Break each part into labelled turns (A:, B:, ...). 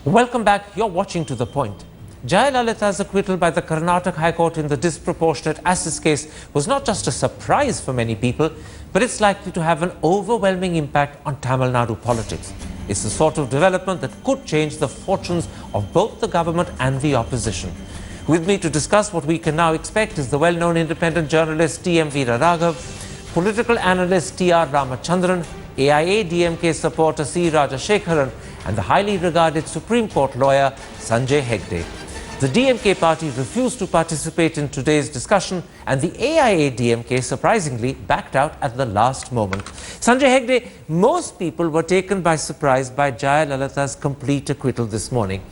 A: Welcome back. You're watching To The Point. Jayalalitha's acquittal by the Karnataka High Court in the disproportionate assets case was not just a surprise for many people, but it's likely to have an overwhelming impact on Tamil Nadu politics. It's the sort of development that could change the fortunes of both the government and the opposition. With me to discuss what we can now expect is the well-known independent journalist T.M. Veera Raghav, political analyst T.R. Ramachandran, AIA DMK supporter C. Rajashekharan, and the highly regarded Supreme Court lawyer Sanjay Hegde. The DMK party refused to participate in today's discussion, and the AIA DMK surprisingly backed out at the last moment. Sanjay Hegde, most people were taken by surprise by Jayalalitha's complete acquittal this morning.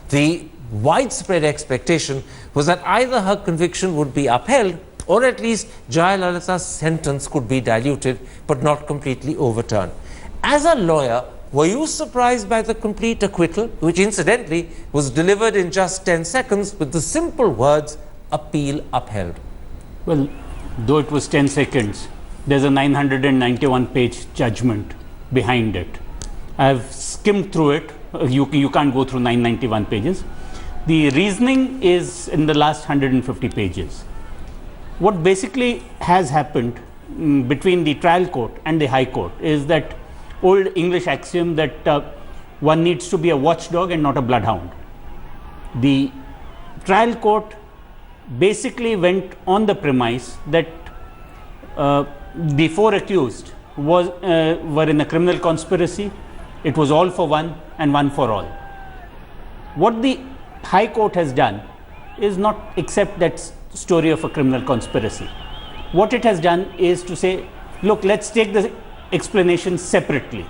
A: The widespread expectation was that either her conviction would be upheld or at least Jayalalitha's sentence could be diluted but not completely overturned. As a lawyer, were you surprised by the complete acquittal, which incidentally was delivered in just 10 seconds with the simple words, appeal upheld?
B: Well, though it was 10 seconds, there's a 991-page judgment behind it. I've skimmed through it. You can't go through 991 pages. The reasoning is in the last 150 pages. What basically has happened between the trial court and the High Court is that old English axiom that one needs to be a watchdog and not a bloodhound. The trial court basically went on the premise that the four accused were in a criminal conspiracy. It was all for one and one for all. What the High Court has done is not accept that story of a criminal conspiracy. What it has done is to say, look, let's take the explanation separately.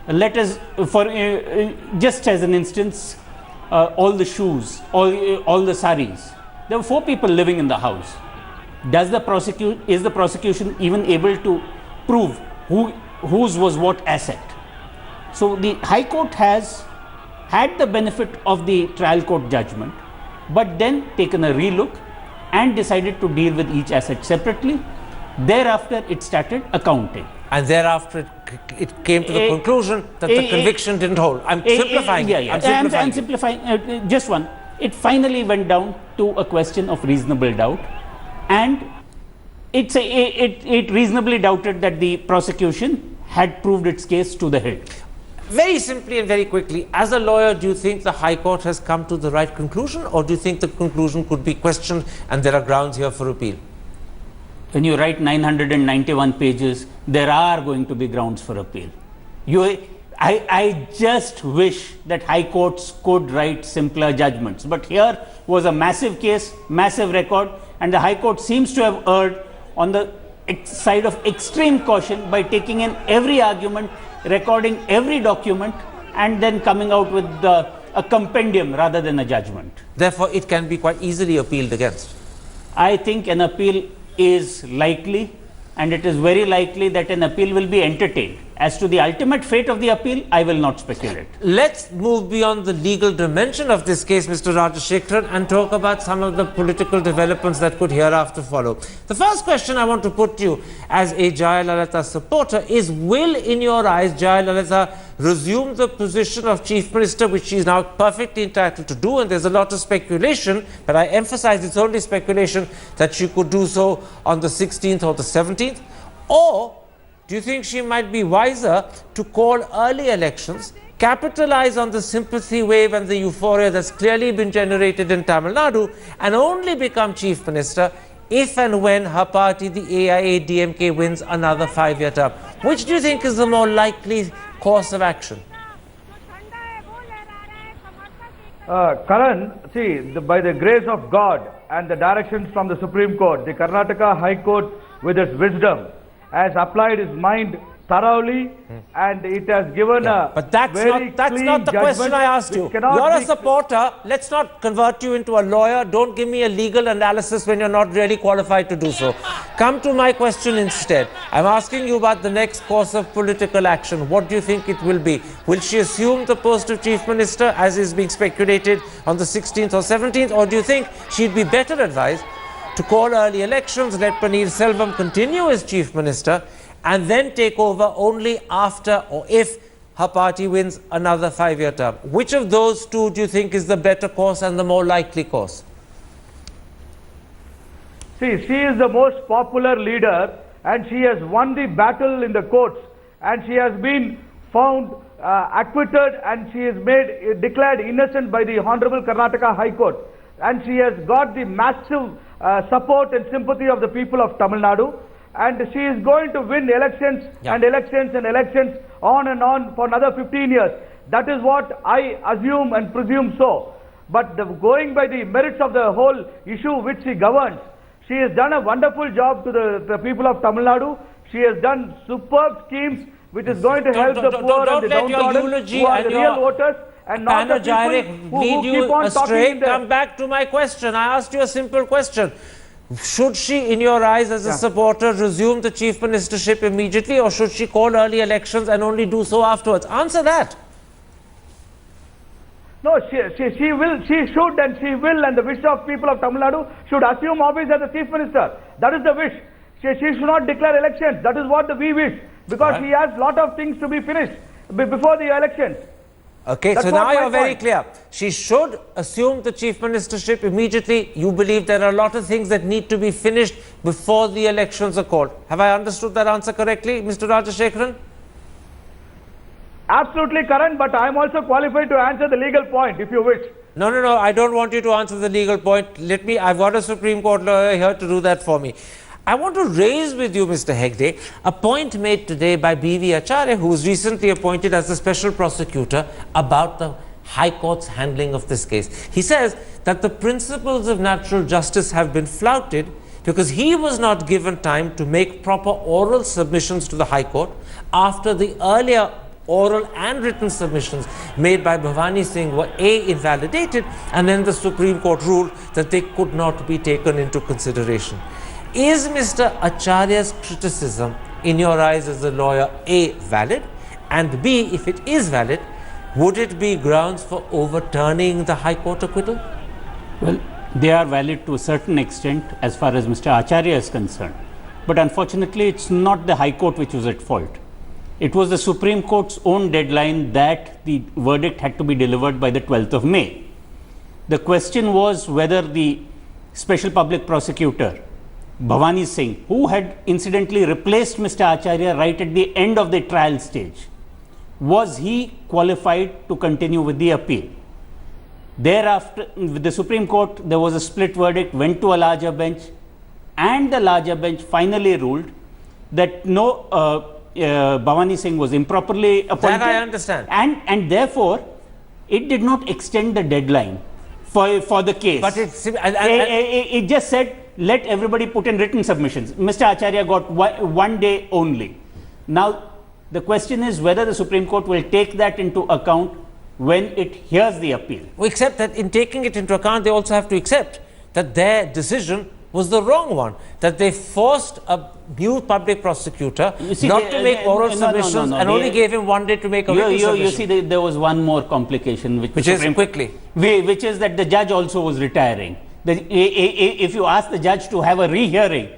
B: Let us, for just as an instance, all the shoes, all the saris. There were four people living in the house. Is the prosecution even able to prove whose was what asset? So the High Court has had the benefit of the trial court judgment, but then taken a relook and decided to deal with each asset separately. Thereafter, it started accounting.
A: And thereafter, it came to the conclusion that the conviction didn't hold. I'm simplifying.
B: I'm simplifying. Just one. It finally went down to a question of reasonable doubt, and it reasonably doubted that the prosecution had proved its case to the hilt.
A: Very simply and very quickly, as a lawyer, do you think the High Court has come to the right conclusion, or do you think the conclusion could be questioned and there are grounds here for appeal?
B: When you write 991 pages, there are going to be grounds for appeal. I just wish that High Courts could write simpler judgments. But here was a massive case, massive record, and the High Court seems to have erred on the side of extreme caution by taking in every argument, recording every document, and then coming out with a compendium rather than a judgment.
A: Therefore, it can be quite easily appealed against.
B: I think an appeal is likely, and it is very likely that an appeal will be entertained. As to the ultimate fate of the appeal, I will not speculate.
A: Let's move beyond the legal dimension of this case, Mr. Rajashekharan, and talk about some of the political developments that could hereafter follow. The first question I want to put to you as a Jayalalitha supporter is, will, in your eyes, Jayalalitha resume the position of Chief Minister, which she is now perfectly entitled to do? And there's a lot of speculation, but I emphasize it's only speculation, that she could do so on the 16th or the 17th. Or do you think she might be wiser to call early elections, capitalize on the sympathy wave and the euphoria that's clearly been generated in Tamil Nadu, and only become Chief Minister if and when her party, the AIA DMK, wins another 5-year term? Which do you think is the more likely course of action?
C: Karan, see, by the grace of God and the directions from the Supreme Court, the Karnataka High Court, with its wisdom, has applied his mind thoroughly, and it has given
A: but that's not the question I asked you. You're a supporter. Let's not convert you into a lawyer. Don't give me a legal analysis when you're not really qualified to do so. Come to my question instead. I'm asking you about the next course of political action. What do you think it will be? Will she assume the post of Chief Minister, as is being speculated, on the 16th or 17th, or do you think she'd be better advised to call early elections, let Paneer Selvam continue as Chief Minister, and then take over only after or if her party wins another 5-year term. Which of those two do you think is the better course and the more likely course?
C: See, she is the most popular leader and she has won the battle in the courts and she has been found acquitted and she is declared innocent by the Honorable Karnataka High Court, and she has got the massive support and sympathy of the people of Tamil Nadu, and she is going to win elections and elections and elections on and on for another 15 years. That is what I assume and presume so. But going by the merits of the whole issue which she governs, she has done a wonderful job to the people of Tamil Nadu. She has done superb schemes which is going to help the poor and the downtrodden who are the real voters and not the people who keep on talking.
A: Come back to my question. I asked you a simple question. Should she, in your eyes as a supporter, resume the chief ministership immediately, or should she call early elections and only do so afterwards? Answer that.
C: No, she should and she will, and the wish of people of Tamil Nadu should assume office as the chief minister. That is the wish. She should not declare elections. That is what we wish, because she has lot of things to be finished before the elections.
A: Okay, so now you're very clear. She should assume the chief ministership immediately. You believe there are a lot of things that need to be finished before the elections are called. Have I understood that answer correctly, Mr. Rajashekharan?
C: Absolutely, Karan, but I am also qualified to answer the legal point, if you wish.
A: No, I don't want you to answer the legal point. I've got a Supreme Court lawyer here to do that for me. I want to raise with you, Mr. Hegde, a point made today by B.V. Acharya, who was recently appointed as the special prosecutor, about the High Court's handling of this case. He says that the principles of natural justice have been flouted because he was not given time to make proper oral submissions to the High Court after the earlier oral and written submissions made by Bhavani Singh were invalidated, and then the Supreme Court ruled that they could not be taken into consideration. Is Mr. Acharya's criticism, in your eyes as a lawyer, A, valid, and B, if it is valid, would it be grounds for overturning the High Court acquittal?
B: Well, they are valid to a certain extent as far as Mr. Acharya is concerned. But unfortunately, it's not the High Court which was at fault. It was the Supreme Court's own deadline that the verdict had to be delivered by the 12th of May. The question was whether the Special Public Prosecutor, Bhavani Singh, who had incidentally replaced Mr. Acharya right at the end of the trial stage, was he qualified to continue with the appeal? Thereafter, with the Supreme Court, there was a split verdict, went to a larger bench, and the larger bench finally ruled that no, Bhavani Singh was improperly appointed.
A: That I understand.
B: And therefore, it did not extend the deadline for the case.
A: But
B: it just said, let everybody put in written submissions. Mr. Acharya got one day only. Now, the question is whether the Supreme Court will take that into account when it hears the appeal.
A: Except that in taking it into account, they also have to accept that their decision was the wrong one, that they forced a new public prosecutor not to make oral submissions and only gave him 1 day to make a written submission.
B: You see, there was one more complication, which
A: is quickly.
B: Which is that the judge also was retiring. If you ask the judge to have a rehearing,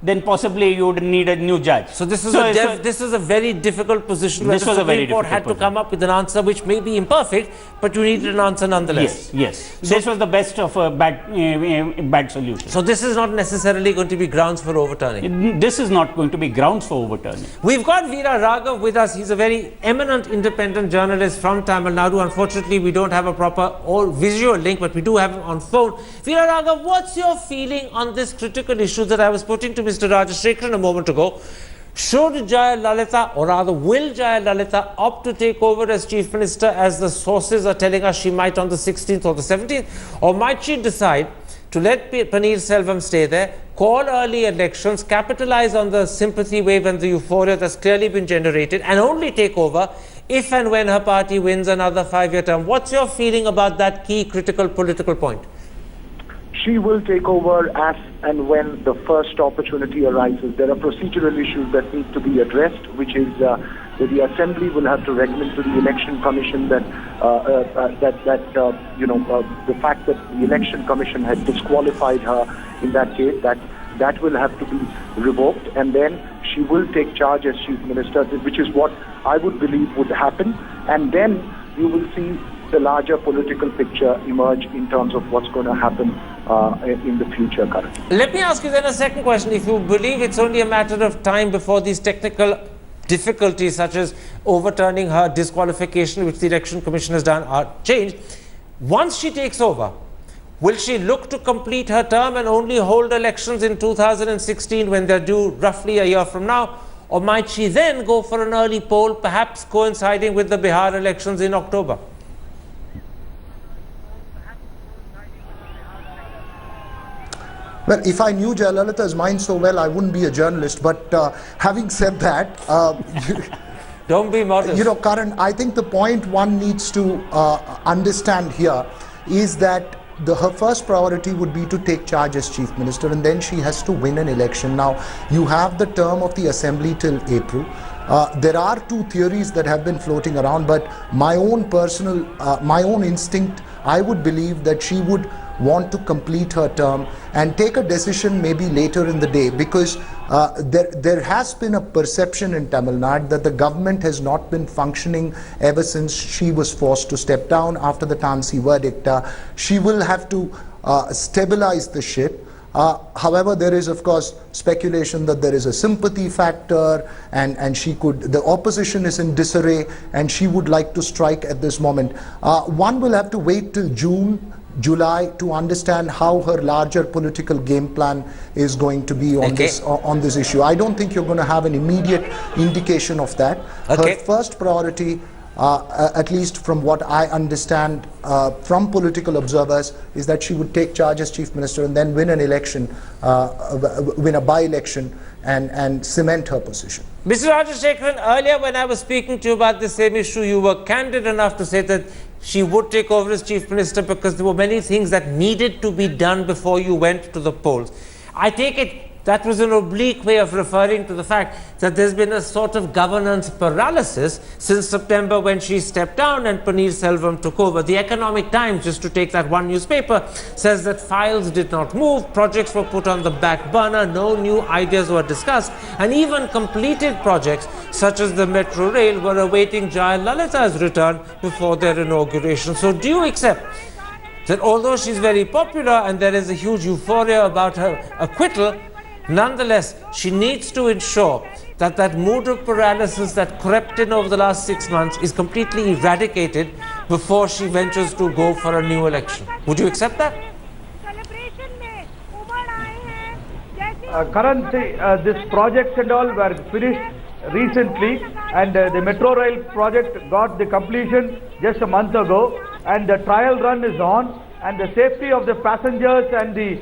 B: then possibly you would need a new judge.
A: So this is a very difficult position where the Supreme Court had to come up with an answer which may be imperfect, but you needed an answer nonetheless.
B: Yes. So this was the best of a bad solution.
A: So this is not necessarily going to be grounds for overturning.
B: This is not going to be grounds for overturning.
A: We've got Veera Raghav with us. He's a very eminent independent journalist from Tamil Nadu. Unfortunately, we don't have a proper or visual link, but we do have him on phone. Veera Raghav, what's your feeling on this critical issue that I was putting to Mr. Rajashekharan a moment ago? Should Jayalalithaa, or rather will Jayalalithaa, opt to take over as Chief Minister, as the sources are telling us she might on the 16th or the 17th? Or might she decide to let Paneer Selvam stay there, call early elections, capitalize on the sympathy wave and the euphoria that's clearly been generated, and only take over if and when her party wins another 5-year term? What's your feeling about that key critical political point?
D: She will take over as and when the first opportunity arises. There are procedural issues that need to be addressed, which is that the Assembly will have to recommend to the Election Commission that the fact that the Election Commission had disqualified her in that case, that will have to be revoked, and then she will take charge as Chief Minister, which is what I would believe would happen. And then you will see the larger political picture emerge in terms of what's going to happen in the future, Karan.
A: Let me ask you then a second question. If you believe it's only a matter of time before these technical difficulties, such as overturning her disqualification, which the Election Commission has done, are changed, once she takes over, will she look to complete her term and only hold elections in 2016 when they're due roughly a year from now? Or might she then go for an early poll, perhaps coinciding with the Bihar elections in October?
E: Well, if I knew Jayalalitha's mind so well, I wouldn't be a journalist. But having said that,
A: don't be modest.
E: You know, Karan, I think the point one needs to understand here is that her first priority would be to take charge as Chief Minister, and then she has to win an election. Now, you have the term of the Assembly till April. There are two theories that have been floating around, but my own personal, my own instinct, I would believe that she would want to complete her term and take a decision maybe later in the day, because there has been a perception in Tamil Nadu that the government has not been functioning ever since she was forced to step down after the Tansi verdict. She will have to stabilize the ship. However, there is of course speculation that there is a sympathy factor, and the opposition is in disarray and she would like to strike at this moment. One will have to wait till July to understand how her larger political game plan is going to be on this issue. I don't think you're going to have an immediate indication of that. Her first priority, at least from what I understand from political observers, is that she would take charge as Chief Minister and then win an election, win a by-election and cement her position.
A: Mr. Rajashekharan, earlier when I was speaking to you about the same issue, you were candid enough to say that she would take over as Chief Minister because there were many things that needed to be done before you went to the polls. I take it that was an oblique way of referring to the fact that there's been a sort of governance paralysis since September when she stepped down and Paneerselvam took over. The Economic Times, just to take that one newspaper, says that files did not move, projects were put on the back burner, no new ideas were discussed, and even completed projects such as the Metro Rail were awaiting Jayalalitha's return before their inauguration. So do you accept that although she's very popular and there is a huge euphoria about her acquittal, nonetheless, she needs to ensure that that mood of paralysis that crept in over the last 6 months is completely eradicated before she ventures to go for a new election? Would you accept that?
C: Currently, these projects and all were finished recently, and the Metro Rail project got the completion just a month ago, and the trial run is on, and the safety of the passengers and the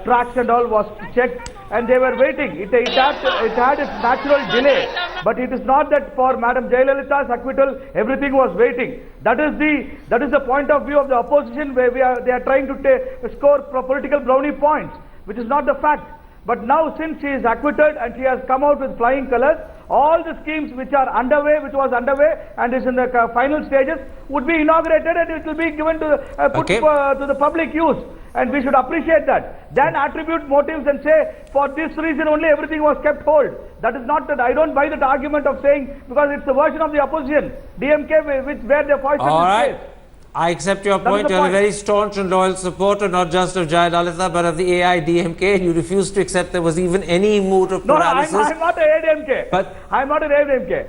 C: tracks and all was checked, and they were waiting. It had its natural delay, but it is not that for Madam Jayalalitha's acquittal everything was waiting. That is the point of view of the opposition, where they are trying to score political brownie points, which is not the fact. But now, since she is acquitted and she has come out with flying colors, all the schemes which was underway and is in the final stages would be inaugurated, and it will be given to to the public use, and we should appreciate that. Then attribute motives and say for this reason only everything was kept hold. That is not that. I don't buy that argument of saying, because it's the version of the opposition, DMK, where they foisted this case.
A: I accept your point. You're a very staunch and loyal supporter, not just of Jayalalitha, but of the AIDMK, and you refuse to accept there was even any mood of paralysis.
C: No, I'm not an AIDMK.
A: But
C: I'm not an AIDMK.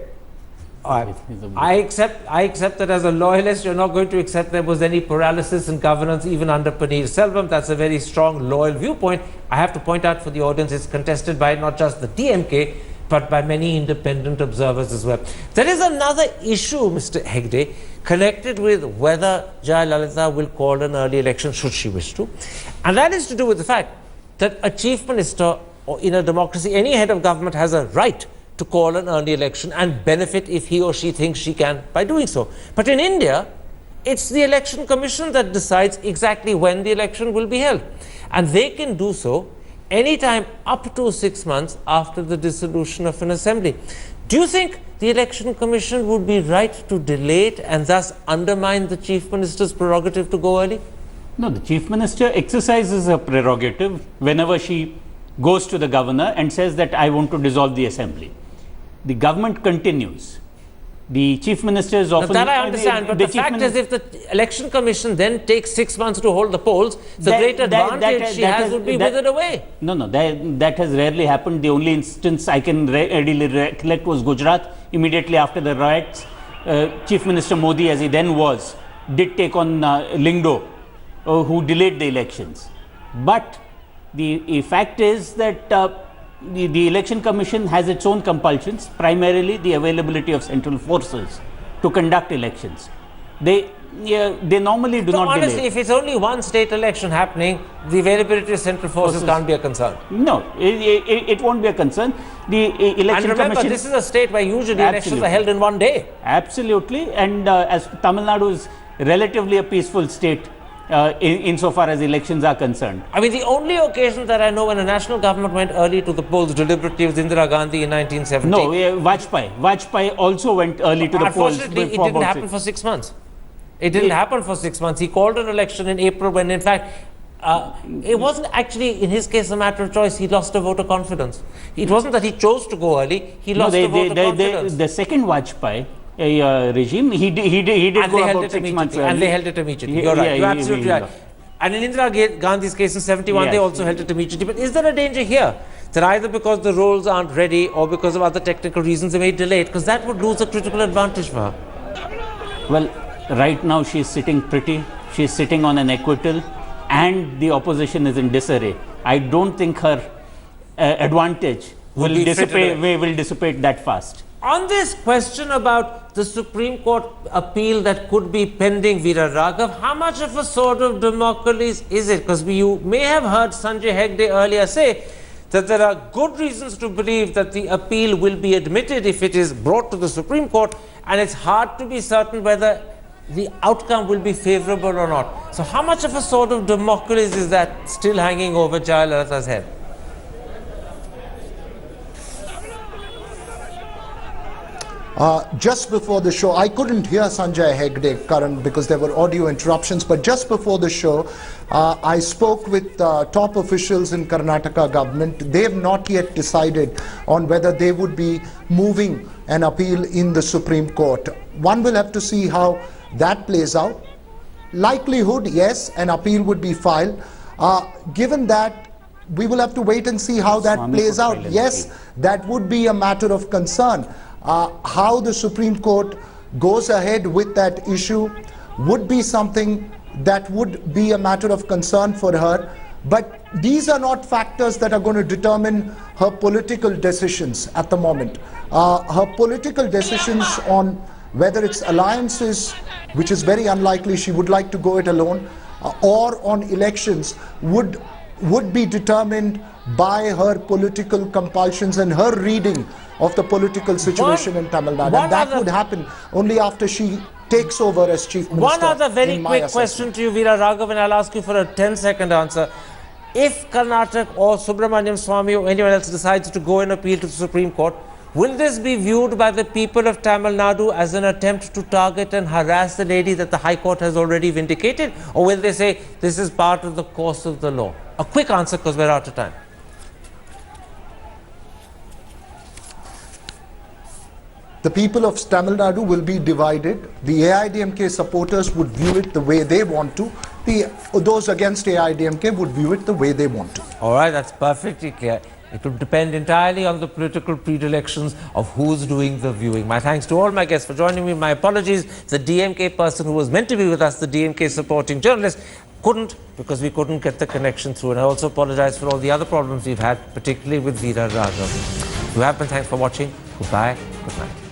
A: I accept that as a loyalist, you're not going to accept there was any paralysis in governance even under Paneerselvam. That's a very strong, loyal viewpoint. I have to point out for the audience, it's contested by not just the DMK, but by many independent observers as well. There is another issue, Mr. Hegde, connected with whether Jayalalitha will call an early election should she wish to. And that is to do with the fact that a chief minister, or in a democracy, any head of government has a right to call an early election and benefit if he or she thinks she can by doing so. But in India, it's the Election Commission that decides exactly when the election will be held. And they can do so anytime up to 6 months after the dissolution of an assembly. Do you think the Election Commission would be right to delay it and thus undermine the Chief Minister's prerogative to go early?
B: No, the Chief Minister exercises her prerogative whenever she goes to the governor and says that I want to dissolve the assembly. The government continues. The chief minister is often...
A: Now that I understand, but the fact is, if the election commission then takes 6 months to hold the polls, the great advantage she has would be withered away.
B: No, that has rarely happened. The only instance I can readily recollect was Gujarat. Immediately after the riots, Chief Minister Modi, as he then was, did take on Lingdo, who delayed the elections. But the fact is that the election commission has its own compulsions, primarily the availability of central forces to conduct elections. They normally do not
A: honestly,
B: delay.
A: if it's only one state election happening, the availability of central forces can't be a concern.
B: No, it won't be a concern. The election
A: and remember,
B: commission,
A: this is a state where usually elections are held in one day.
B: Absolutely, and as Tamil Nadu is relatively a peaceful state, insofar as elections are concerned.
A: I mean, the only occasion that I know when a national government went early to the polls deliberately was Indira Gandhi in 1970.
B: No, Vajpayee also went early to the polls.
A: Unfortunately, it didn't happen for 6 months. It didn't happen for 6 months. He called an election in April when, in fact, it wasn't actually, in his case, a matter of choice. He lost a vote of confidence. It wasn't that he chose to go early. He lost a vote of confidence.
B: The second Vajpayee regime, he did go about 6 months early.
A: And they held it immediately. You're right. You're absolutely right. And in Indira Gandhi's case in 71, they also held it immediately. But is there a danger here that either because the rolls aren't ready or because of other technical reasons they may delay it? Because that would lose a critical advantage for her.
B: Well, right now she is sitting pretty. She is sitting on an acquittal and the opposition is in disarray. I don't think her advantage will dissipate that fast.
A: On this question about the Supreme Court appeal that could be pending, Veera Raghav, how much of a sort of Damocles is it? Because you may have heard Sanjay Hegde earlier say that there are good reasons to believe that the appeal will be admitted if it is brought to the Supreme Court, and it's hard to be certain whether the outcome will be favorable or not. So how much of a sort of Damocles is that still hanging over Jayalalitha's head?
E: Just before the show, I couldn't hear Sanjay Hegde, Karan, because there were audio interruptions, but just before the show, I spoke with top officials in Karnataka government. They have not yet decided on whether they would be moving an appeal in the Supreme Court. One will have to see how that plays out. Likelihood, yes, an appeal would be filed. Given that, we will have to wait and see how that plays out. Yes, that would be a matter of concern. How the Supreme Court goes ahead with that issue would be something that would be a matter of concern for her. But these are not factors that are going to determine her political decisions at the moment. Her political decisions on whether it's alliances, which is very unlikely, she would like to go it alone, or on elections would be determined by her political compulsions and her reading of the political situation in Tamil Nadu. And that would happen only after she takes over as Chief Minister.
A: One other very quick question to you, Veera Raghav, and I'll ask you for a 10-second answer. If Karnataka or Subramaniam Swamy or anyone else decides to go and appeal to the Supreme Court, will this be viewed by the people of Tamil Nadu as an attempt to target and harass the lady that the High Court has already vindicated? Or will they say this is part of the course of the law? A quick answer, because we're out of time.
E: The people of Tamil Nadu will be divided. The AIDMK supporters would view it the way they want to. Those against AIDMK would view it the way they want to.
A: All right, that's perfectly clear. It will depend entirely on the political predilections of who's doing the viewing. My thanks to all my guests for joining me. My apologies. The DMK person who was meant to be with us, the DMK supporting journalist, couldn't, because we couldn't get the connection through. And I also apologize for all the other problems we've had, particularly with Veera Raghav. You have been. Thanks for watching. Goodbye. Good night.